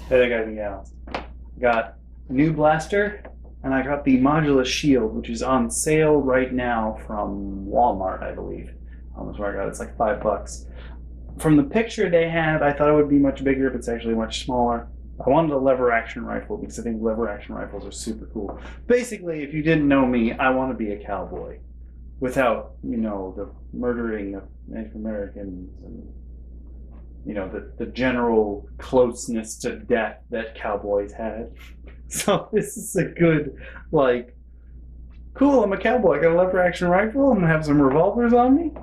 Hey there guys and gals. Got new blaster and I got the Modulus Shield, which is on sale right now from Wal-Mart, I believe. That's where I got it. It's like $5. From the picture they had, I thought it would be much bigger, but it's actually much smaller. I wanted a lever action rifle because I think lever action rifles are super cool. Basically, if you didn't know me, I want to be a cowboy without, the murdering of Native Americans and the general closeness to death that cowboys had. So this is a good, cool, I'm a cowboy. I got a lever action rifle. I'm gonna have some revolvers on me.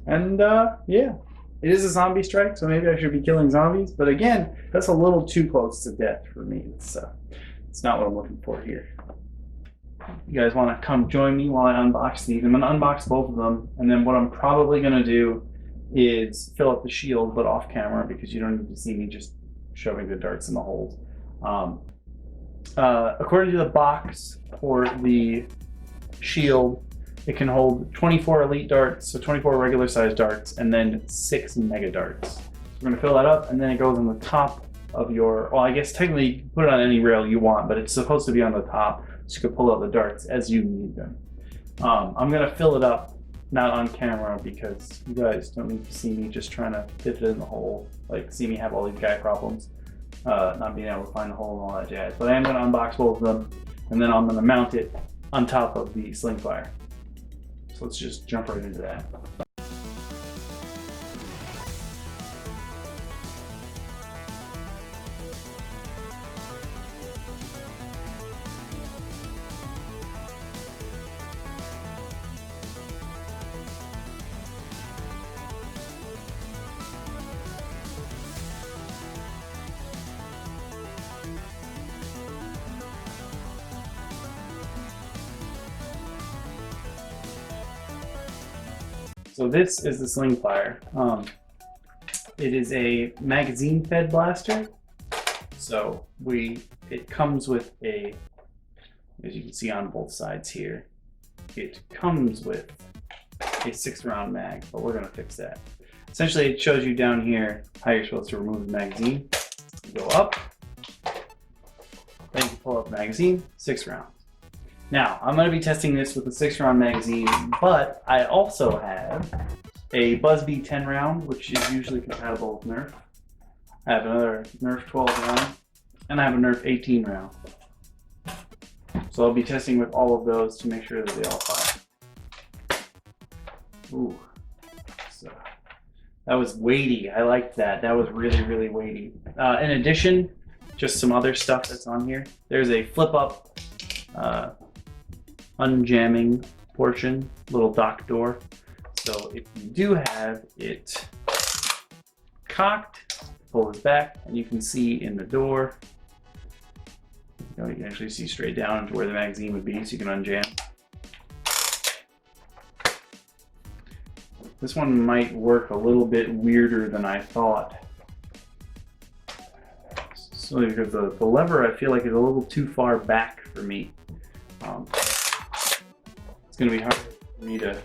And yeah, it is a zombie strike, so maybe I should be killing zombies. But again, that's a little too close to death for me. It's not what I'm looking for here. You guys want to come join me while I unbox these? I'm gonna unbox both of them, and then what I'm probably gonna do is fill up the shield, but off camera, because you don't need to see me just shoving the darts in the holes. According to the box for the shield, it can hold 24 elite darts, so 24 regular size darts, and then 6 mega darts. So we're going to fill that up, and then it goes on the top of your, well, I guess technically you can put it on any rail you want, but it's supposed to be on the top, so you can pull out the darts as you need them. I'm going to fill it up, not on camera, because you guys don't need to see me just trying to fit it in the hole, see me have all these guy problems, not being able to find the hole and all that jazz. But I am going to unbox both of them, and then I'm going to mount it on top of the Slingfire. So let's just jump right into that. So this is the Slingfire. It is a magazine-fed blaster. So it comes with a, as you can see on both sides here, it comes with a 6-round mag, but we're gonna fix that. Essentially, it shows you down here how you're supposed to remove the magazine. You go up, then you pull up the magazine, 6 rounds. Now, I'm going to be testing this with a 6-round magazine, but I also have a Buzzbee 10 round, which is usually compatible with Nerf. I have another Nerf 12 round, and I have a Nerf 18 round. So I'll be testing with all of those to make sure that they all fire. Ooh, so that was weighty. I liked that. That was really, really weighty. In addition, just some other stuff that's on here. There's a flip-up unjamming portion, little dock door. So if you do have it cocked, pull this back, and you can see in the door, you can actually see straight down into where the magazine would be, so you can unjam. This one might work a little bit weirder than I thought. So because the lever, I feel like, is a little too far back for me. It's going to be hard for me to...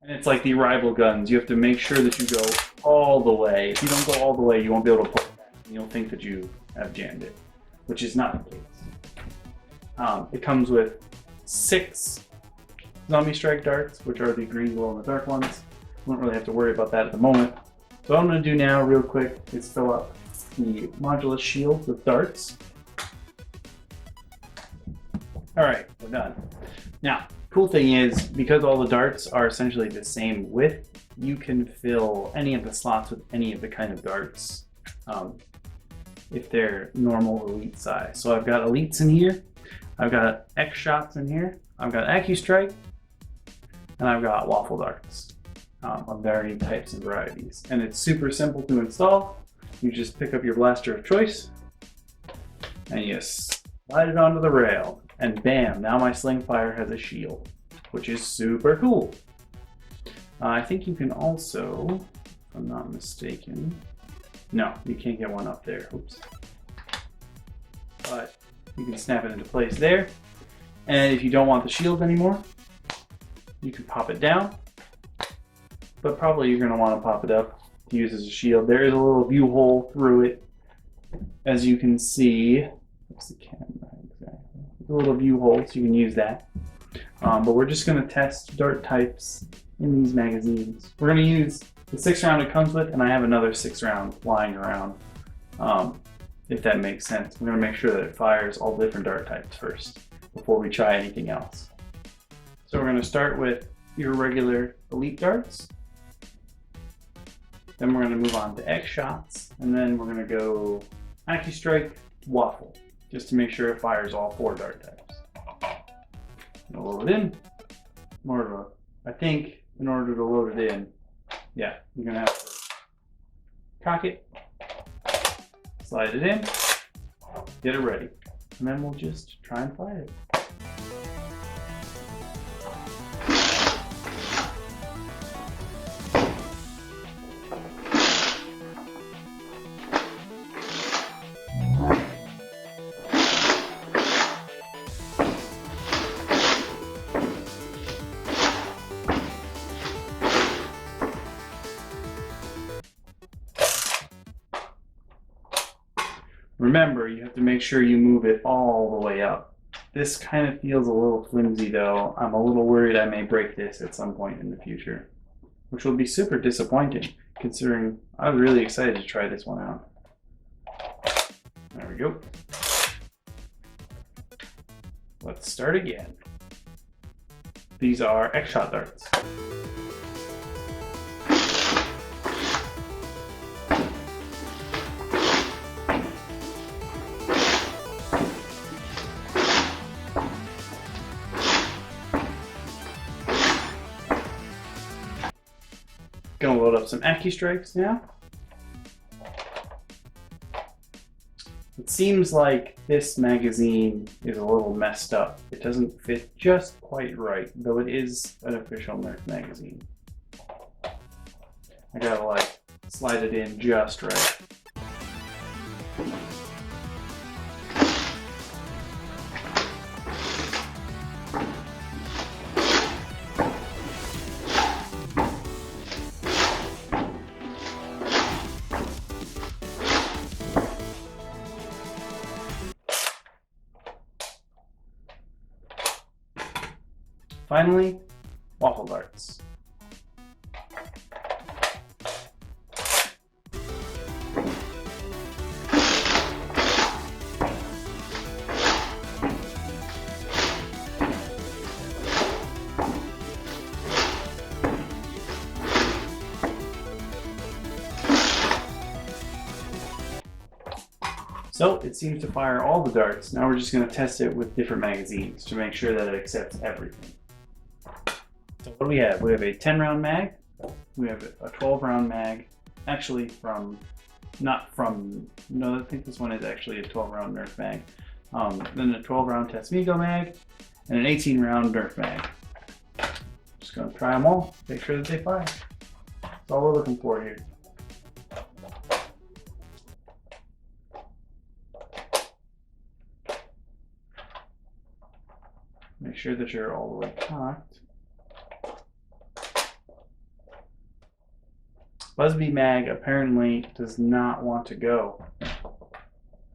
And it's like the rival guns. You have to make sure that you go all the way. If you don't go all the way, you won't be able to pull it back. You'll think that you have jammed it, which is not the case. It comes with 6 zombie strike darts, which are the green glow in the dark ones. We don't really have to worry about that at the moment. So what I'm going to do now real quick is fill up the Modulus Shield with darts. Alright, we're done. Now, cool thing is, because all the darts are essentially the same width, you can fill any of the slots with any of the kind of darts if they're normal elite size. So I've got elites in here, I've got X shots in here, I've got AccuStrike, and I've got waffle darts of varying types and varieties. And it's super simple to install. You just pick up your blaster of choice and you slide it onto the rail, and bam, now my Slingfire has a shield, which is super cool. I think you can also, if I'm not mistaken, no, you can't get one up there, oops. But you can snap it into place there. And if you don't want the shield anymore, you can pop it down, but probably you're going to want to pop it up to use as a shield. There is a little view hole through it, as you can see. What's the camera exactly? A little view hole, so you can use that. But we're just going to test dart types in these magazines. We're going to use the 6-round it comes with, and I have another 6-round lying around, if that makes sense. We're going to make sure that it fires all different dart types first before we try anything else. So we're going to start with your regular elite darts. Then we're going to move on to X shots, and then we're going to go AccuStrike Waffle, just to make sure it fires all 4 dart types. I'm going to load it in. I think in order to load it in, yeah, you're going to have to cock it, slide it in, get it ready, and then we'll just try and fire it. Remember, you have to make sure you move it all the way up. This kind of feels a little flimsy though. I'm a little worried I may break this at some point in the future, which will be super disappointing considering I was really excited to try this one out. There we go. Let's start again. These are X-shot darts. Gonna load up some AccuStrikes now. It seems like this magazine is a little messed up. It doesn't fit just quite right, though it is an official Nerf magazine. I gotta like slide it in just right. Finally, waffle darts. So it seems to fire all the darts. Now we're just going to test it with different magazines to make sure that it accepts everything. So what do we have? We have a 10-round mag, we have a 12-round mag, actually I think this one is actually a 12-round Nerf mag, then a 12-round Tesmigo mag, and an 18-round Nerf mag. Just going to try them all, make sure that they fire. That's all we're looking for here. Make sure that you're all the way cocked. Busby mag apparently does not want to go.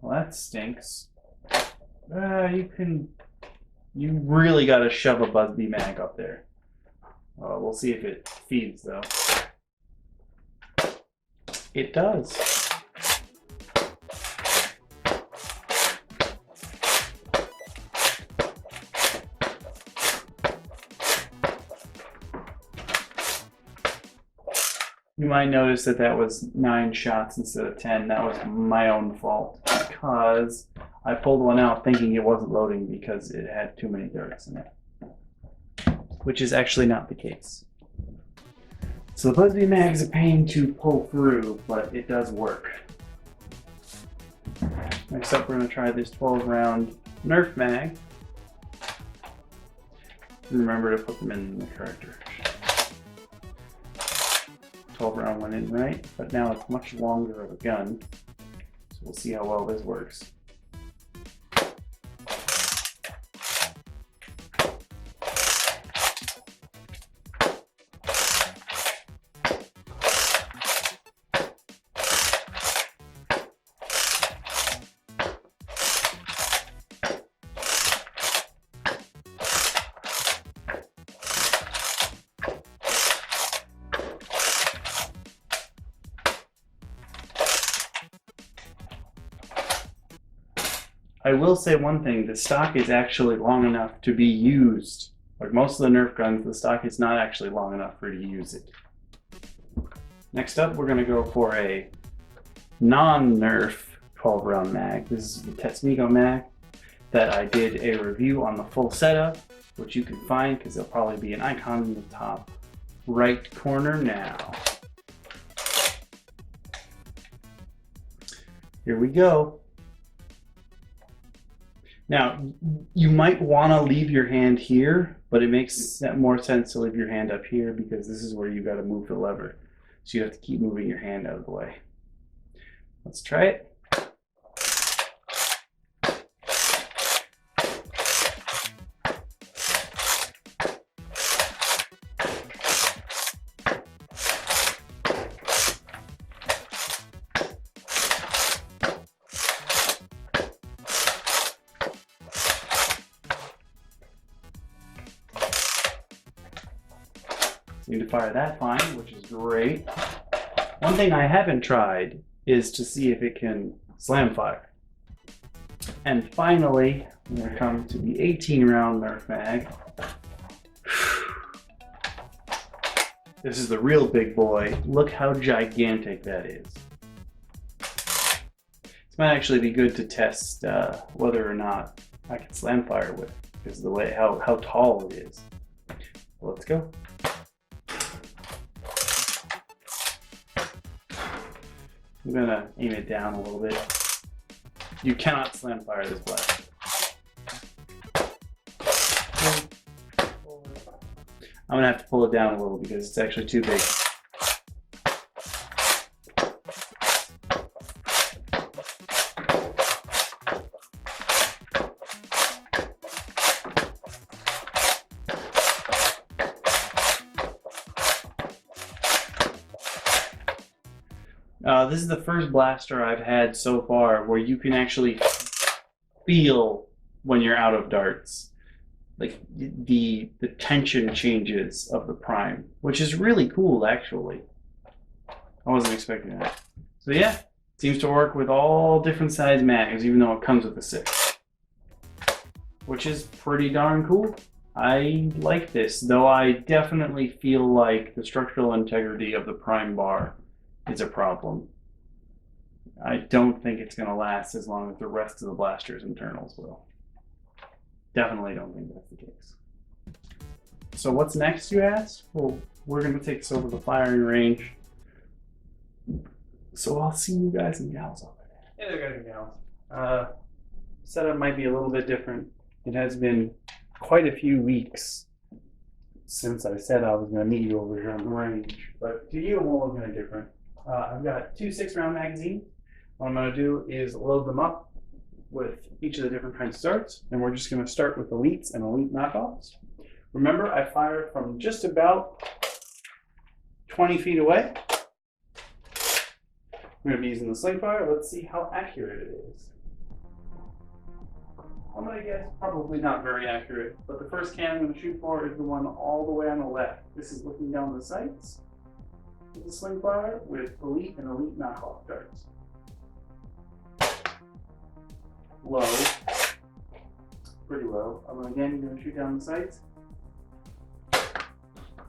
Well, that stinks. You really got to shove a Busby mag up there. We'll see if it feeds though. It does. You might notice that that was 9 shots instead of 10. That was my own fault because I pulled one out thinking it wasn't loading because it had too many darts in it, which is actually not the case. So the Busby mag's a pain to pull through, but it does work. Next up, we're going to try this 12-round Nerf mag. Remember to put them in the correct direction. 12-round went in right, but now it's much longer of a gun, so we'll see how well this works. I will say one thing, the stock is actually long enough to be used. Like most of the Nerf guns, the stock is not actually long enough for you to use it. Next up, we're gonna go for a non-Nerf 12 round mag. This is the Tesmigo mag that I did a review on the full setup, which you can find because there'll probably be an icon in the top right corner now. Here we go. Now, you might want to leave your hand here, but it makes more sense to leave your hand up here because this is where you got to move the lever. So you have to keep moving your hand out of the way. Let's try it. Seem to fire that fine, which is great. One thing I haven't tried is to see if it can slam fire. And finally, we're going to come to the 18 round Nerf mag. This is the real big boy. Look how gigantic that is. This might actually be good to test whether or not I can slam fire with, because of the way how tall it is. Let's go. I'm gonna aim it down a little bit. You cannot slam fire this blaster. I'm gonna have to pull it down a little because it's actually too big. This is the first blaster I've had so far where you can actually feel when you're out of darts. Like the tension changes of the prime, which is really cool actually. I wasn't expecting that. So yeah, seems to work with all different size mags, even though it comes with a 6. Which is pretty darn cool. I like this, though I definitely feel like the structural integrity of the prime bar is a problem. I don't think it's going to last as long as the rest of the blaster's internals will. Definitely don't think that's the case. So what's next, you asked? Well, we're going to take this over the firing range. So I'll see you guys and gals over there. Hey there, guys and gals. Setup might be a little bit different. It has been quite a few weeks since I said I was going to meet you over here on the range, but to you it won't look any different. I've got 2 6-round magazines. What I'm going to do is load them up with each of the different kinds of darts, and we're just going to start with elites and elite knockoffs. Remember, I fire from just about 20 feet away. We're going to be using the Slingfire. Let's see how accurate it is. I'm going to guess probably not very accurate, but the first can I'm going to shoot for is the one all the way on the left. This is looking down the sights with the Slingfire with elite and elite knockoff darts. Low, pretty low. I'm again going to shoot down the sights.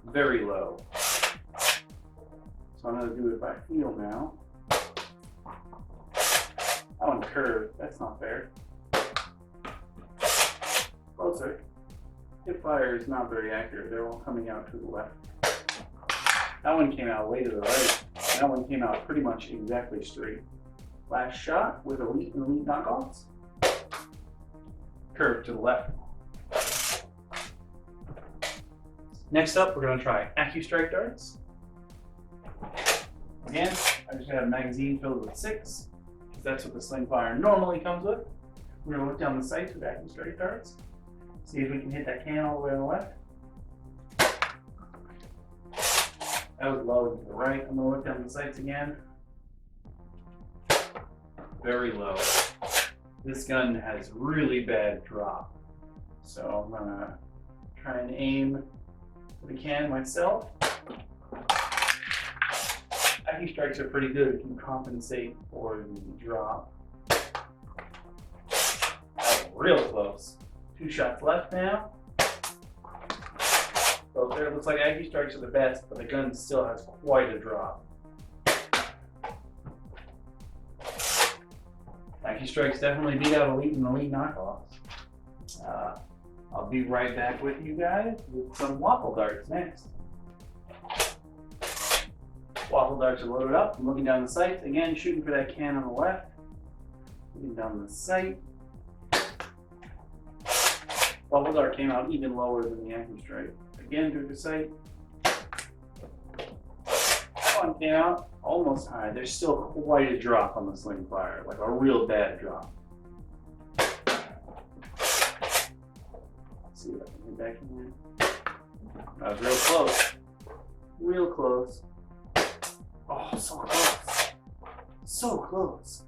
Very low. So I'm going to do it by feel now. That one curved. That's not fair. Closer. Hip fire is not very accurate. They're all coming out to the left. That one came out way to the right. That one came out pretty much exactly straight. Last shot with elite and elite knockoffs. Curve to the left. Next up, we're going to try AccuStrike darts. Again, I just got a magazine filled with 6, because that's what the Slingfire normally comes with. We're going to look down the sights with AccuStrike darts. See if we can hit that can all the way on the left. That was low to the right. I'm going to look down the sights again. Very low. This gun has really bad drop. So I'm going to try and aim for the can myself. AccuStrikes are pretty good if you compensate for the drop. real close. 2 shots left now. So there, it looks like AccuStrikes are the best, but the gun still has quite a drop. AccuStrikes definitely beat out Elite and Elite knockoffs. I'll be right back with you guys with some waffle darts next. Waffle darts are loaded up. I'm looking down the sights. Again, shooting for that can on the left. Looking down the sight. Waffle dart came out even lower than the AccuStrike. Again, through the sight. One came out almost high. There's still quite a drop on the Slingfire, like a real bad drop. Let's see if I can get back in here. That was real close. Real close. Oh, so close. So close.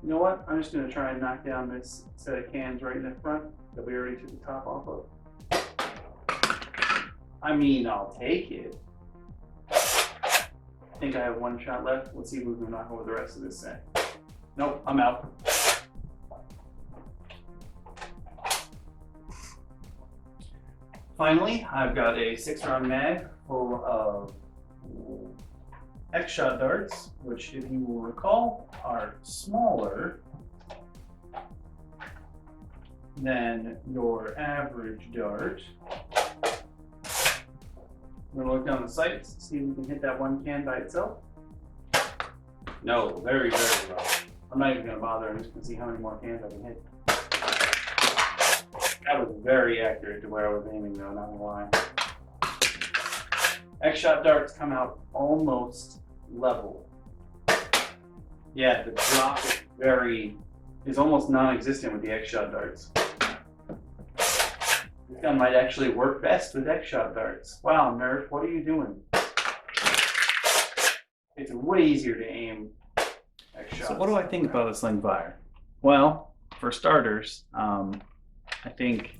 You know what? I'm just going to try and knock down this set of cans right in the front that we already took the top off of. I mean, I'll take it. I think I have 1 shot left. Let's see if we can knock over the rest of this set. Nope, I'm out. Finally, I've got a 6-round mag full of X-Shot darts, which, if you will recall, are smaller than your average dart. We're gonna look down the sights, see if we can hit that 1 can by itself. No, very, very low. I'm not even gonna bother, I'm just gonna see how many more cans I can hit. That was very accurate to where I was aiming though, not gonna lie. X-Shot darts come out almost level. Yeah, the drop is almost non-existent with the X-Shot darts. This gun might actually work best with X-Shot darts. Wow, Nerf, what are you doing? It's way easier to aim X-Shots. So what do I think about the Slingfire? Well, for starters, I think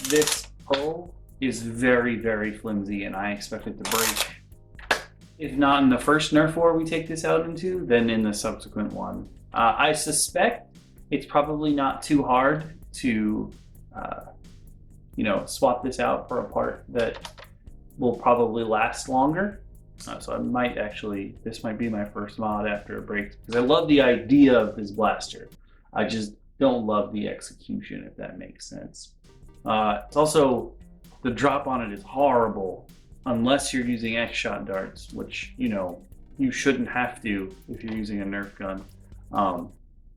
this pull is very, very flimsy and I expect it to break. If not in the first Nerf war we take this out into, then in the subsequent one. I suspect it's probably not too hard to swap this out for a part that will probably last longer. So I might actually, this might be my first mod after it breaks, because I love the idea of this blaster. I just don't love the execution, if that makes sense. It's also, the drop on it is horrible, unless you're using X-Shot darts, which, you shouldn't have to if you're using a Nerf gun.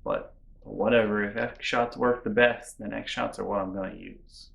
But whatever, if X-Shots work the best, then X-Shots are what I'm gonna use.